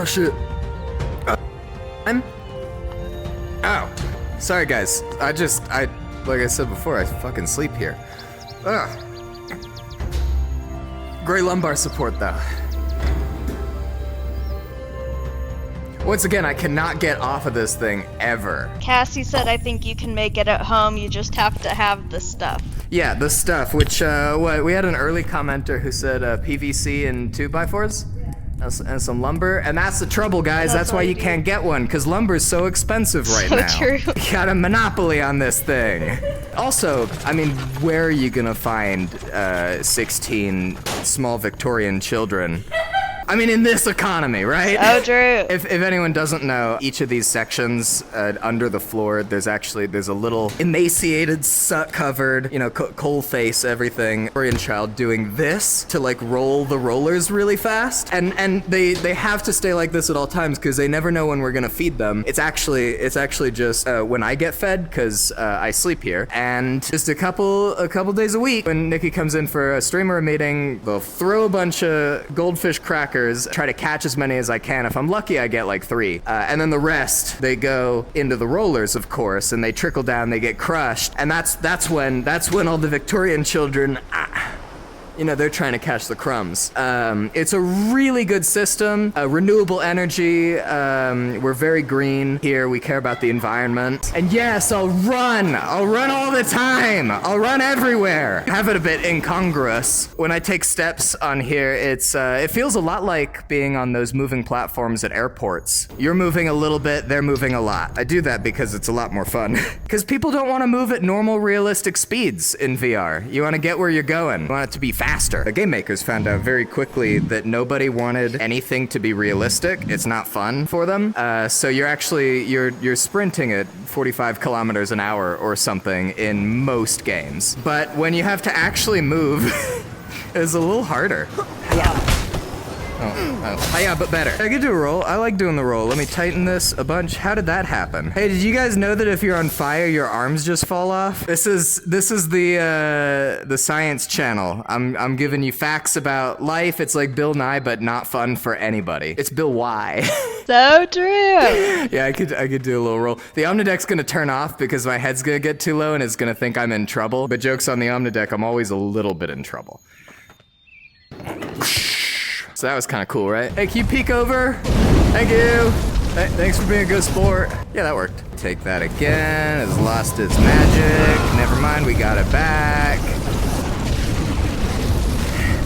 Oh, shit. Oh. Sorry, guys. Like I said before, I fucking sleep here. Ugh. Great lumbar support, though. Once again, I cannot get off of this thing ever. Cassie said, I think you can make it at home, you just have to have the stuff. Yeah, the stuff, which, we had an early commenter who said PVC and 2x4s and some lumber, and that's the trouble, guys. That's why you can't get one, because lumber's so expensive right now. So true. You got a monopoly on this thing. Also, I mean, where are you gonna find 16 small Victorian children? I mean, in this economy, right? Oh, true. If anyone doesn't know, each of these sections under the floor, there's a little emaciated, soot-covered, coal face, everything, Korean child doing this to like roll the rollers really fast, and they have to stay like this at all times because they never know when we're gonna feed them. It's actually just when I get fed because I sleep here, and just a couple days a week when Nikki comes in for a streamer meeting, they'll throw a bunch of goldfish crackers. Try to catch as many as I can. If I'm lucky, I get like 3. And then the rest, they go into the rollers, of course, and they trickle down, they get crushed. And that's when all the Victorian children, they're trying to catch the crumbs. It's a really good system, renewable energy. We're very green here. We care about the environment. And yes, I'll run all the time. I'll run everywhere. Have it a bit incongruous. When I take steps on here, it feels a lot like being on those moving platforms at airports. You're moving a little bit, they're moving a lot. I do that because it's a lot more fun. Because people don't want to move at normal, realistic speeds in VR. You want to get where you're going. You want it to be faster. The game makers found out very quickly that nobody wanted anything to be realistic. It's not fun for them. So you're sprinting at 45 kilometers an hour or something in most games. But when you have to actually move, it's a little harder. Yeah, but better. I could do a roll. I like doing the roll. Let me tighten this a bunch. How did that happen? Hey, did you guys know that if you're on fire, your arms just fall off? This is the science channel. I'm giving you facts about life. It's like Bill Nye, but not fun for anybody. It's Bill Y. So true. Yeah, I could do a little roll. The Omnideck's gonna turn off because my head's gonna get too low and it's gonna think I'm in trouble. But joke's on the Omnideck, I'm always a little bit in trouble. So that was kind of cool, right? Hey, can you peek over? Thank you. Hey, thanks for being a good sport. Yeah, that worked. Take that again. It's lost its magic. Never mind, we got it back.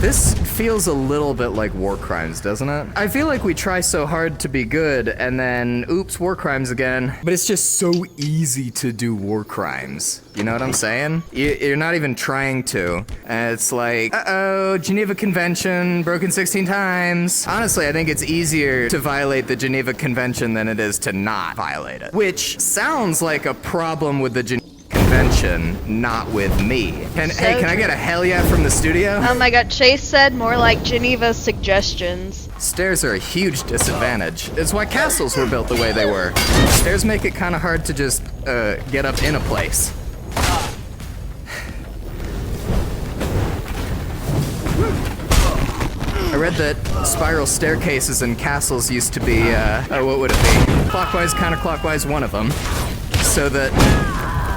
This feels a little bit like war crimes, doesn't it? I feel like we try so hard to be good and then, oops, war crimes again. But it's just so easy to do war crimes. You know what I'm saying? You're not even trying to. And it's like, uh-oh, Geneva Convention, broken 16 times. Honestly, I think it's easier to violate the Geneva Convention than it is to not violate it. Which sounds like a problem with the Geneva Convention, not with me. Hey, can I get a hell yeah from the studio? Oh my god, Chase said more like Geneva's suggestions. Stairs are a huge disadvantage. It's why castles were built the way they were. Stairs make it kind of hard to just get up in a place. I read that spiral staircases in castles used to be, what would it be? Clockwise, counterclockwise, one of them. So that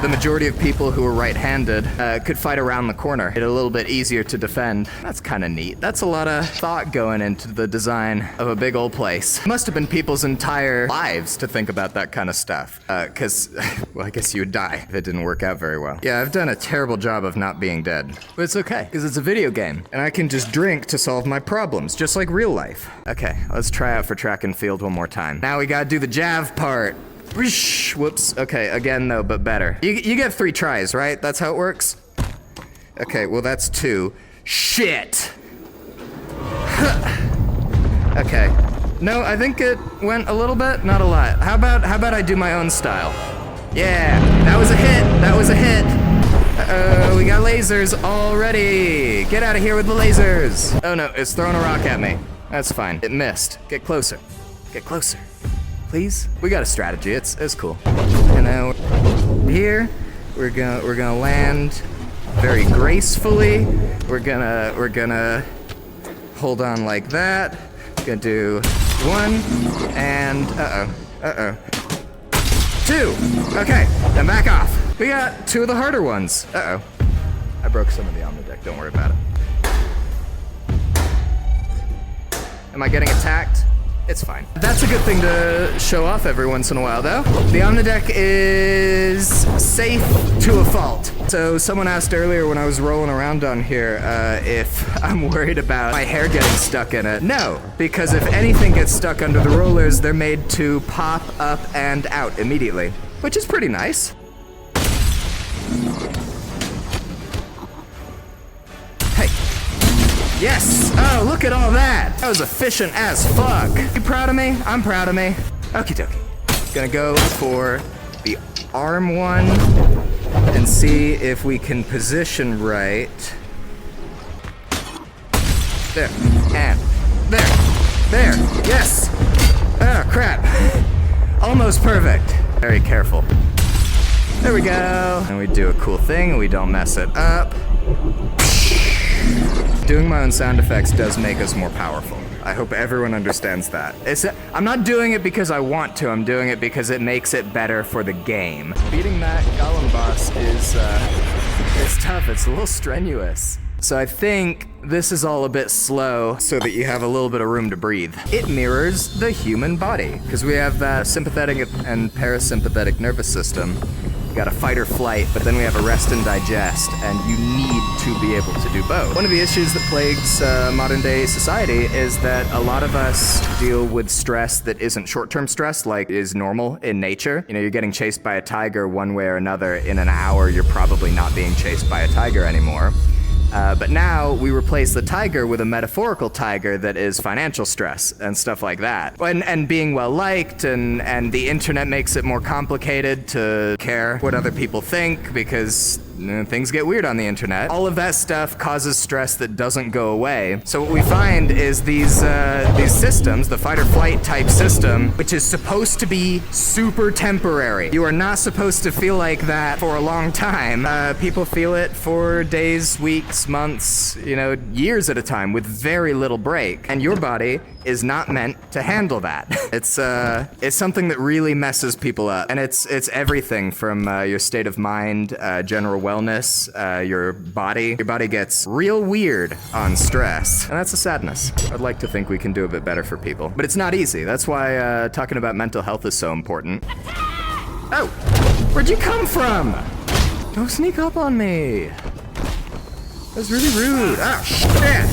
the majority of people who were right-handed could fight around the corner. Made it a little bit easier to defend. That's kind of neat. That's a lot of thought going into the design of a big old place. Must have been people's entire lives to think about that kind of stuff. Cause, well, I guess you would die if it didn't work out very well. Yeah, I've done a terrible job of not being dead. But it's okay, because it's a video game, and I can just drink to solve my problems, just like real life. Okay, let's try out for track and field one more time. Now we gotta do the jav part. Whoops. Okay, again though, but better. You get 3 tries, right? That's how it works? Okay, well that's 2. Shit! Okay. No, I think it went a little bit, not a lot. How about I do my own style? Yeah, that was a hit. That was a hit. Uh-oh, we got lasers already. Get out of here with the lasers. Oh no, it's throwing a rock at me. That's fine. It missed. Get closer. Get closer. Please? We got a strategy. It's cool. And now here, we're gonna land very gracefully. We're gonna hold on like that. Gonna do 1, and uh-oh. 2. Okay, then back off. We got 2 of the harder ones. Uh-oh. I broke some of the Omnideck, don't worry about it. Am I getting attacked? It's fine. That's a good thing to show off every once in a while, though. The Omnideck is safe to a fault. So someone asked earlier when I was rolling around on here if I'm worried about my hair getting stuck in it. No, because if anything gets stuck under the rollers, they're made to pop up and out immediately, which is pretty nice. Hey. Yes! Oh, look at all that! That was efficient as fuck! You proud of me? I'm proud of me. Okie dokie. Gonna go for the arm one and see if we can position right. There. And there. There. Yes! Oh, crap. Almost perfect. Very careful. There we go. And we do a cool thing and we don't mess it up. Doing my own sound effects does make us more powerful. I hope everyone understands that. I'm not doing it because I want to, I'm doing it because it makes it better for the game. Beating that golem boss is it's tough, it's a little strenuous. So I think this is all a bit slow so that you have a little bit of room to breathe. It mirrors the human body, because we have that sympathetic and parasympathetic nervous system. Got a fight or flight, but then we have a rest and digest, and you need to be able to do both. One of the issues that plagues modern day society is that a lot of us deal with stress that isn't short-term stress, like is normal in nature. You know, you're getting chased by a tiger one way or another. In an hour, you're probably not being chased by a tiger anymore. But now we replace the tiger with a metaphorical tiger that is financial stress and stuff like that. And being well liked, and the internet makes it more complicated to care what other people think because things get weird on the internet. All of that stuff causes stress that doesn't go away. So what we find is these systems, the fight or flight type system, which is supposed to be super temporary. You are not supposed to feel like that for a long time. People feel it for days, weeks, months, years at a time with very little break. And your body is not meant to handle that. It's something that really messes people up. And it's everything from your state of mind, general wellness, your body. Your body gets real weird on stress. And that's a sadness. I'd like to think we can do a bit better for people. But it's not easy. That's why talking about mental health is so important. Oh, where'd you come from? Don't sneak up on me. That's really rude. Oh, shit.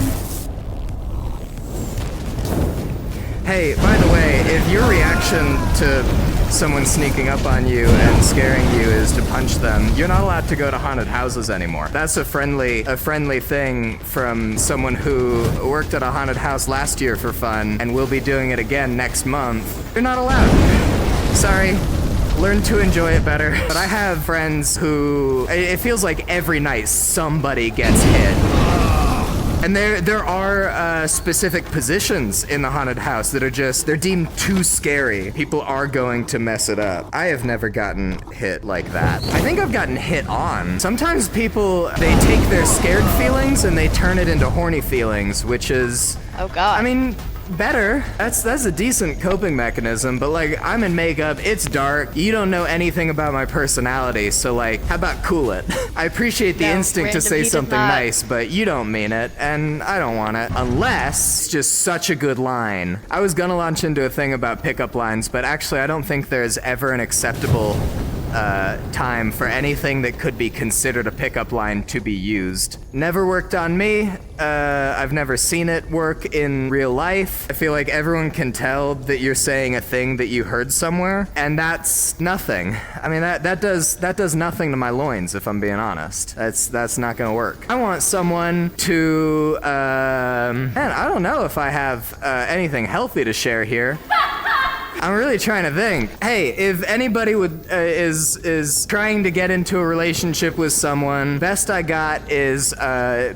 Hey, by the way, if your reaction to someone sneaking up on you and scaring you is to punch them, you're not allowed to go to haunted houses anymore. That's a friendly thing from someone who worked at a haunted house last year for fun and will be doing it again next month. You're not allowed. Sorry. Learn to enjoy it better. But I have friends who, it feels like every night somebody gets hit. And there are specific positions in the haunted house that are they're deemed too scary. People are going to mess it up. I have never gotten hit like that. I think I've gotten hit on. Sometimes people, they take their scared feelings and they turn it into horny feelings, which is... Oh God. I mean... better. That's a decent coping mechanism, but like, I'm in makeup, it's dark, you don't know anything about my personality, so like, how about cool it? I appreciate the instinct to say something nice, but you don't mean it, and I don't want it. Unless it's just such a good line. I was gonna launch into a thing about pickup lines, but actually I don't think there's ever an acceptable time for anything that could be considered a pickup line to be used. Never worked on me. I've never seen it work in real life. I feel like everyone can tell that you're saying a thing that you heard somewhere, and that's nothing. I mean, that does nothing to my loins, if I'm being honest. That's not gonna work. I want someone to, man, I don't know if I have anything healthy to share here. I'm really trying to think. Hey, if anybody is trying to get into a relationship with someone, best I got is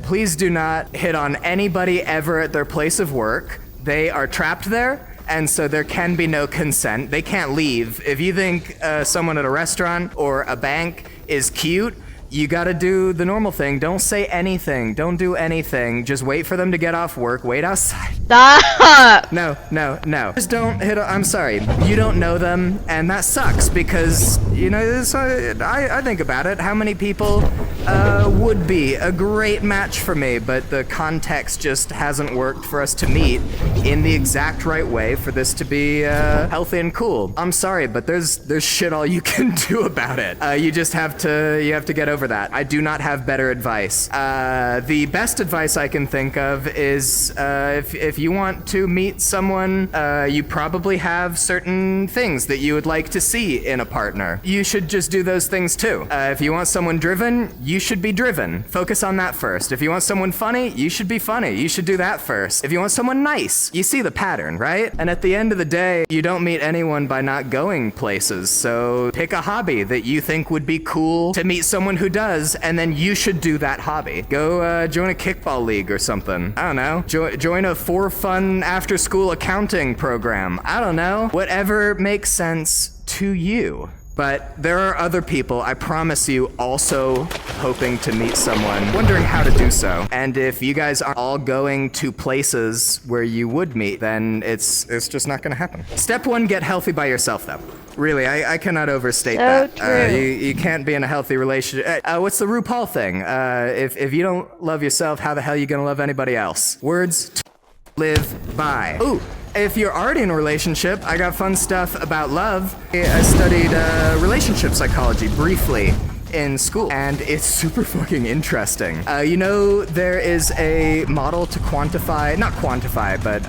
please do not hit on anybody ever at their place of work. They are trapped there, and so there can be no consent. They can't leave. If you think someone at a restaurant or a bank is cute, You gotta do the normal thing. Don't say anything. Don't do anything. Just wait for them to get off work. Wait outside. Stop! No. Just don't hit. I'm sorry. You don't know them, and that sucks because, you know, I think about it. How many people would be a great match for me, but the context just hasn't worked for us to meet in the exact right way for this to be healthy and cool. I'm sorry, but there's shit all you can do about it. You just have to get over that. I do not have better advice. The best advice I can think of is if you want to meet someone, you probably have certain things that you would like to see in a partner. You should just do those things too. If you want someone driven, you should be driven. Focus on that first. If you want someone funny, you should be funny. You should do that first. If you want someone nice, you see the pattern, right? And at the end of the day, you don't meet anyone by not going places. So pick a hobby that you think would be cool to meet someone who does, and then you should do that hobby. Go join a kickball league or something. I don't know. Join a for-fun after-school accounting program. I don't know. Whatever makes sense to you. But there are other people, I promise you, also hoping to meet someone, wondering how to do so. And if you guys are all going to places where you would meet, then it's just not gonna happen. Step 1, get healthy by yourself, though. Really, I cannot overstate that. True. You can't be in a healthy relationship. What's the RuPaul thing? If you don't love yourself, how the hell are you gonna love anybody else? Words to live by. Ooh. If you're already in a relationship, I got fun stuff about love. I studied relationship psychology briefly in school, and it's super fucking interesting. You know, there is a model to not quantify, but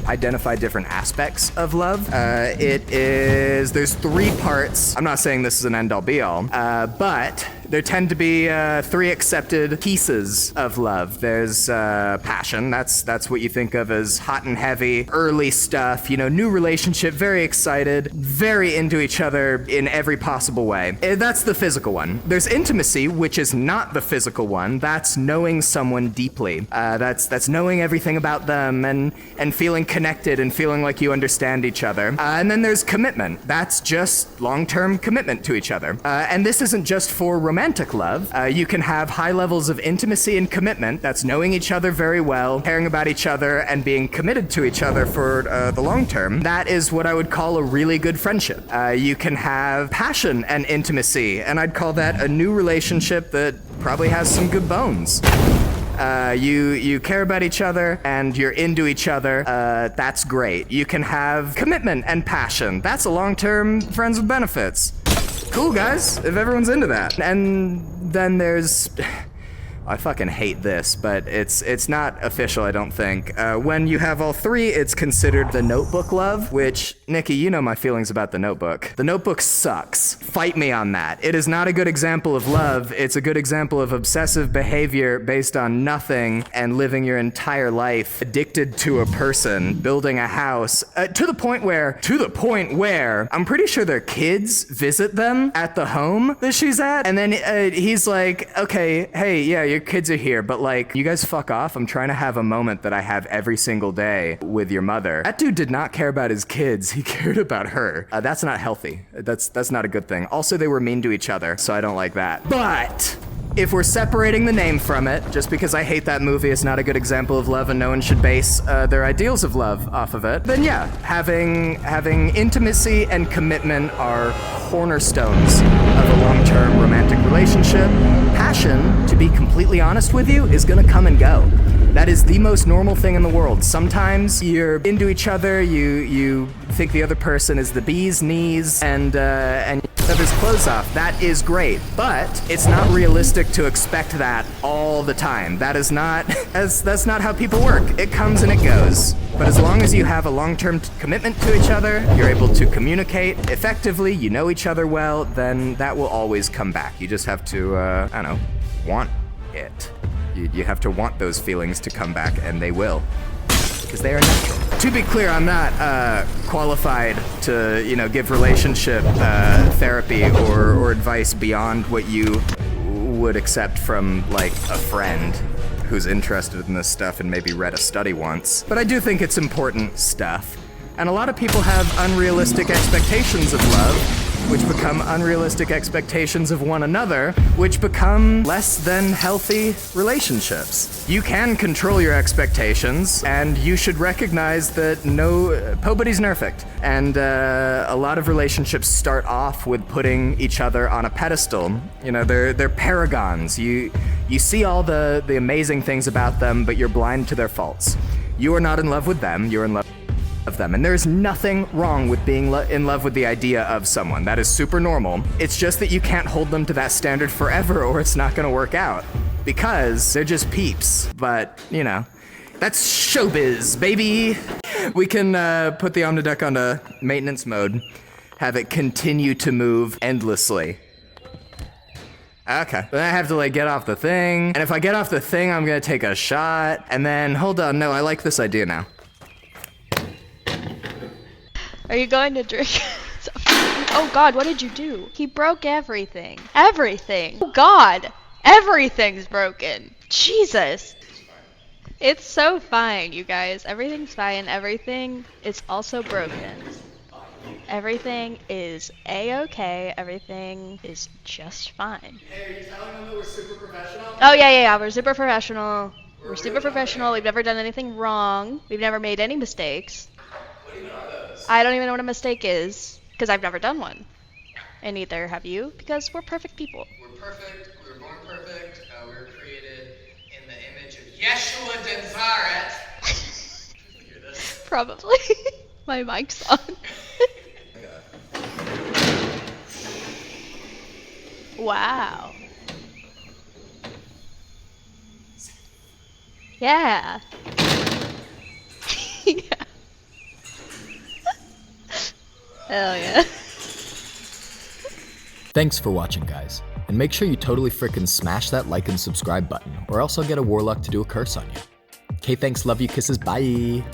identify different aspects of love. There's 3 parts. I'm not saying this is an end-all be-all, but there tend to be 3 accepted pieces of love. There's passion. That's what you think of as hot and heavy, early stuff. You know, new relationship, very excited, very into each other in every possible way. That's the physical one. There's intimacy, which is not the physical one. That's knowing someone deeply. That's knowing everything about them and feeling connected and feeling like you understand each other. And then there's commitment. That's just long-term commitment to each other. And this isn't just for romantic love. You can have high levels of intimacy and commitment. That's knowing each other very well, caring about each other, and being committed to each other for the long term. That is what I would call a really good friendship. You can have passion and intimacy, and I'd call that a new relationship that probably has some good bones. You care about each other and you're into each other. That's great. You can have commitment and passion. That's a long-term friends with benefits. Cool, guys, if everyone's into that. And then there's... I fucking hate this, but it's not official, I don't think. When you have all 3, it's considered the Notebook love, which, Nikki, you know my feelings about the Notebook. The Notebook sucks. Fight me on that. It is not a good example of love. It's a good example of obsessive behavior based on nothing and living your entire life addicted to a person, building a house, to the point where I'm pretty sure their kids visit them at the home that she's at, and then he's like, okay, hey, yeah, your kids are here, but like, you guys fuck off. I'm trying to have a moment that I have every single day with your mother. That dude did not care about his kids. He cared about her. That's not healthy. That's not a good thing. Also, they were mean to each other, so I don't like that. But if we're separating the name from it, just because I hate that movie is not a good example of love and no one should base their ideals of love off of it, then yeah, having intimacy and commitment are cornerstones of a long-term romantic relationship. Passion, to be completely honest with you, is gonna come and go. That is the most normal thing in the world. Sometimes you're into each other, you think the other person is the bee's knees, and you have his clothes off. That is great, but it's not realistic to expect that all the time. That is not, that's not how people work. It comes and it goes. But as long as you have a long-term commitment to each other, you're able to communicate effectively, you know each other well, then that will always come back. You just have to, I don't know, want it. You have to want those feelings to come back, and they will, because they are natural. To be clear, I'm not qualified to, you know, give relationship therapy or advice beyond what you would accept from, like, a friend who's interested in this stuff and maybe read a study once. But I do think it's important stuff. And a lot of people have unrealistic expectations of love which become unrealistic expectations of one another, which become less than healthy relationships. You can control your expectations, and you should recognize that nobody's perfect. And a lot of relationships start off with putting each other on a pedestal. You know, they're paragons. You see all the amazing things about them, but you're blind to their faults. You are not in love with them, you're in love of them. And there's nothing wrong with being in love with the idea of someone. That is super normal. It's just that you can't hold them to that standard forever, or it's not gonna work out. Because they're just peeps. But, you know, that's showbiz, baby! We can put the Omnideck onto maintenance mode, have it continue to move endlessly. Okay, then I have to like get off the thing, and if I get off the thing, I'm gonna take a shot, and then, hold on, no, I like this idea now. Are you going to drink? Oh God, what did you do? He broke everything. Everything. Oh God, everything's broken. Jesus. It's so fine, you guys. Everything's fine. Everything is also broken. Everything is a-okay. Everything is just fine. Hey, are you telling them that we're super professional? Oh yeah. We're super professional. We're super professional. We've never done anything wrong. We've never made any mistakes. What even are those? I don't even know what a mistake is, because I've never done one. And neither have you, because we're perfect people. We're perfect. We were born perfect. We were created in the image of Yeshua Denzaret. Did you hear this? Probably. My mic's on. Wow. Yeah. Yeah. Hell yeah. Thanks for watching, guys. And make sure you totally frickin' smash that like and subscribe button, or else I'll get a warlock to do a curse on you. Okay, thanks, love you, kisses, bye!